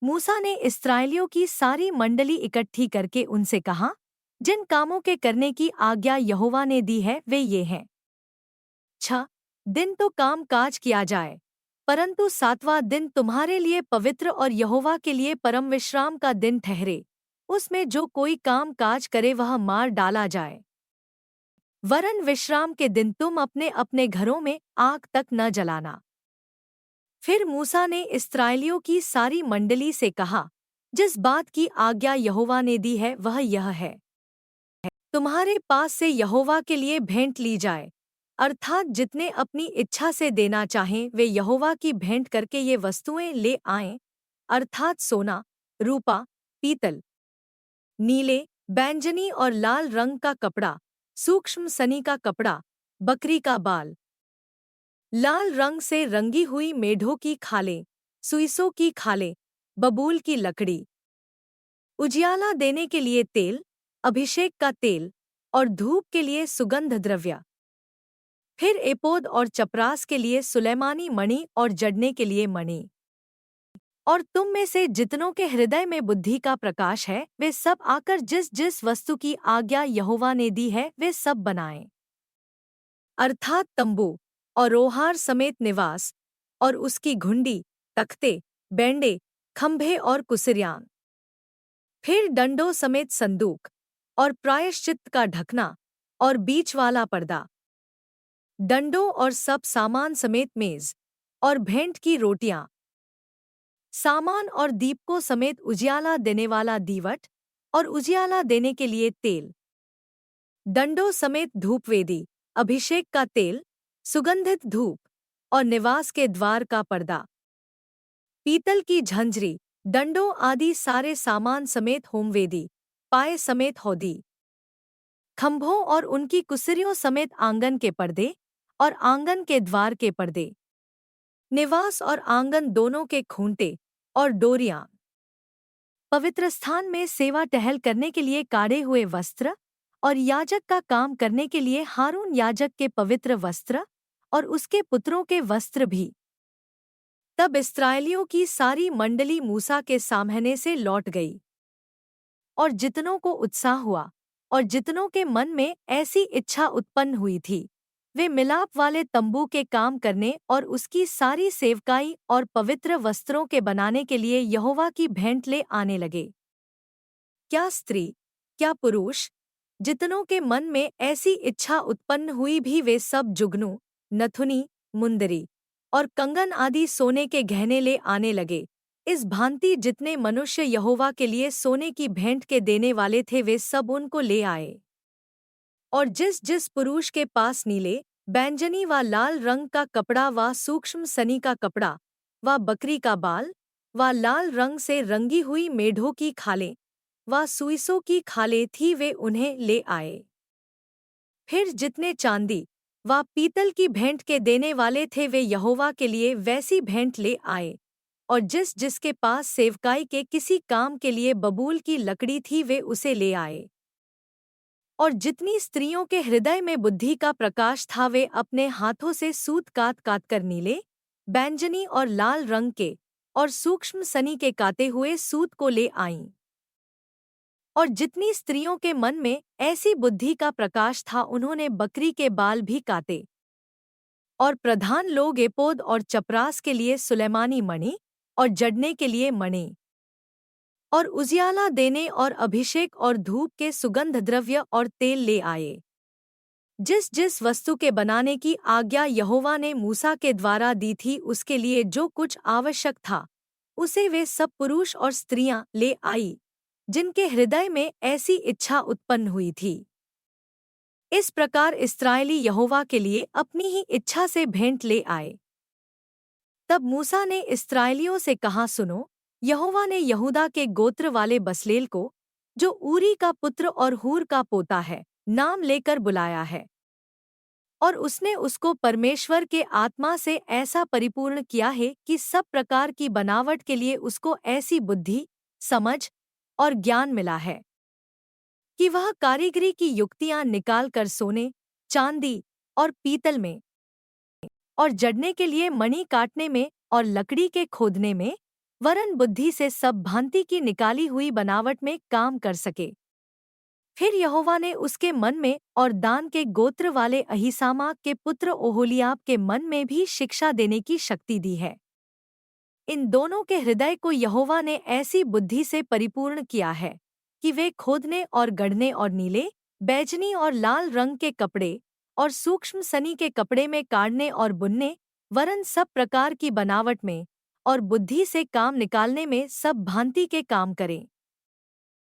मूसा ने इस्राएलियों की सारी मंडली इकट्ठी करके उनसे कहा, जिन कामों के करने की आज्ञा यहोवा ने दी है वे ये हैं। 6 दिन तो काम काज किया जाए, परंतु 7वां दिन तुम्हारे लिए पवित्र और यहोवा के लिए परम विश्राम का दिन ठहरे। उसमें जो कोई काम काज करे वह मार डाला जाए। वरन विश्राम के दिन तुम अपने अपने घरों में आग तक न जलाना। फिर मूसा ने इस्राएलियों की सारी मंडली से कहा, जिस बात की आज्ञा यहोवा ने दी है वह यह है, तुम्हारे पास से यहोवा के लिए भेंट ली जाए, अर्थात जितने अपनी इच्छा से देना चाहें वे यहोवा की भेंट करके ये वस्तुएं ले आएं, अर्थात सोना, रूपा, पीतल, नीले, बैंजनी और लाल रंग का कपड़ा, सूक्ष्म सनी का कपड़ा, बकरी का बाल, लाल रंग से रंगी हुई मेढ़ों की खालें, सुइसों की खालें, बबूल की लकड़ी, उजियाला देने के लिए तेल, अभिषेक का तेल और धूप के लिए सुगंध द्रव्य। फिर एपोद और चपरास के लिए सुलैमानी मणि और जड़ने के लिए मणि। और तुम में से जितनों के हृदय में बुद्धि का प्रकाश है वे सब आकर जिस जिस वस्तु की आज्ञा यहोवा ने दी है वे सब बनाएं, अर्थात तंबू और रोहार समेत निवास और उसकी घुंडी, तख्ते, बैंडे, खंभे और कुसिर्यां। फिर डंडों समेत संदूक और प्रायश्चित का ढकना और बीच वाला पर्दा, डंडों और सब सामान समेत मेज और भेंट की रोटियां, सामान और दीपकों समेत उजियाला देने वाला दीवट और उजियाला देने के लिए तेल, डंडों समेत धूपवेदी, अभिषेक का तेल, सुगंधित धूप और निवास के द्वार का पर्दा, पीतल की झंझरी, डंडों आदि सारे सामान समेत होमवेदी, पाए समेत हौदी, खंभों और उनकी कुसिरियों समेत आंगन के पर्दे और आंगन के द्वार के पर्दे, निवास और आंगन दोनों के खूंटे और डोरियां, पवित्रस्थान में सेवा टहल करने के लिए काढ़े हुए वस्त्र और याजक का काम करने के लिए हारून याजक के पवित्र वस्त्र और उसके पुत्रों के वस्त्र भी। तब इस्राएलियों की सारी मंडली मूसा के सामने से लौट गई। और जितनों को उत्साह हुआ और जितनों के मन में ऐसी इच्छा उत्पन्न हुई थी वे मिलाप वाले तंबू के काम करने और उसकी सारी सेवकाई और पवित्र वस्त्रों के बनाने के लिए यहोवा की भेंट ले आने लगे। क्या स्त्री, क्या पुरुष, जितनों के मन में ऐसी इच्छा उत्पन्न हुई भी वे सब जुगनू, नथुनी, मुंदरी और कंगन आदि सोने के गहने ले आने लगे। इस भांति जितने मनुष्य यहोवा के लिए सोने की भेंट के देने वाले थे वे सब उनको ले आए। और जिस जिस पुरुष के पास नीले, बैंजनी व लाल रंग का कपड़ा व सूक्ष्म सनी का कपड़ा व बकरी का बाल व लाल रंग से रंगी हुई मेढ़ों की खालें व सुइसों की खालें थी वे उन्हें ले आए। फिर जितने चांदी व पीतल की भेंट के देने वाले थे वे यहोवा के लिए वैसी भेंट ले आए। और जिस जिसके पास सेवकाई के किसी काम के लिए बबूल की लकड़ी थी वे उसे ले आए। और जितनी स्त्रियों के हृदय में बुद्धि का प्रकाश था वे अपने हाथों से सूत काट काट कर नीले, बैंजनी और लाल रंग के और सूक्ष्म सनी के काते हुए सूत को ले आईं। और जितनी स्त्रियों के मन में ऐसी बुद्धि का प्रकाश था उन्होंने बकरी के बाल भी काटे। और प्रधान लोग एपोद और चपरास के लिए सुलैमानी मणि और जड़ने के लिए मणि और उजियाला देने और अभिषेक और धूप के सुगंध द्रव्य और तेल ले आए। जिस जिस वस्तु के बनाने की आज्ञा यहोवा ने मूसा के द्वारा दी थी उसके लिए जो कुछ आवश्यक था उसे वे सब पुरुष और स्त्रियां ले आई जिनके हृदय में ऐसी इच्छा उत्पन्न हुई थी। इस प्रकार इस्राएली यहोवा के लिए अपनी ही इच्छा से भेंट ले आए। तब मूसा ने इस्राएलियों से कहा, सुनो, यहोवा ने यहूदा के गोत्र वाले बसलेल को, जो ऊरी का पुत्र और हूर का पोता है, नाम लेकर बुलाया है। और उसने उसको परमेश्वर के आत्मा से ऐसा परिपूर्ण किया है कि सब प्रकार की बनावट के लिए उसको ऐसी बुद्धि, समझ और ज्ञान मिला है कि वह कारीगरी की युक्तियां निकाल कर सोने, चांदी और पीतल में और जड़ने के लिए मणि काटने में और लकड़ी के खोदने में वरन बुद्धि से सब भांति की निकाली हुई बनावट में काम कर सके। फिर यहोवा ने उसके मन में और दान के गोत्र वाले अहीसामाक के पुत्र ओहोलियाब के मन में भी शिक्षा देने की शक्ति दी है। इन दोनों के हृदय को यहोवा ने ऐसी बुद्धि से परिपूर्ण किया है कि वे खोदने और गढ़ने और नीले, बैजनी और लाल रंग के कपड़े और सूक्ष्म सनी के कपड़े में काढ़ने और बुनने, वरन सब प्रकार की बनावट में और बुद्धि से काम निकालने में सब भांति के काम करें।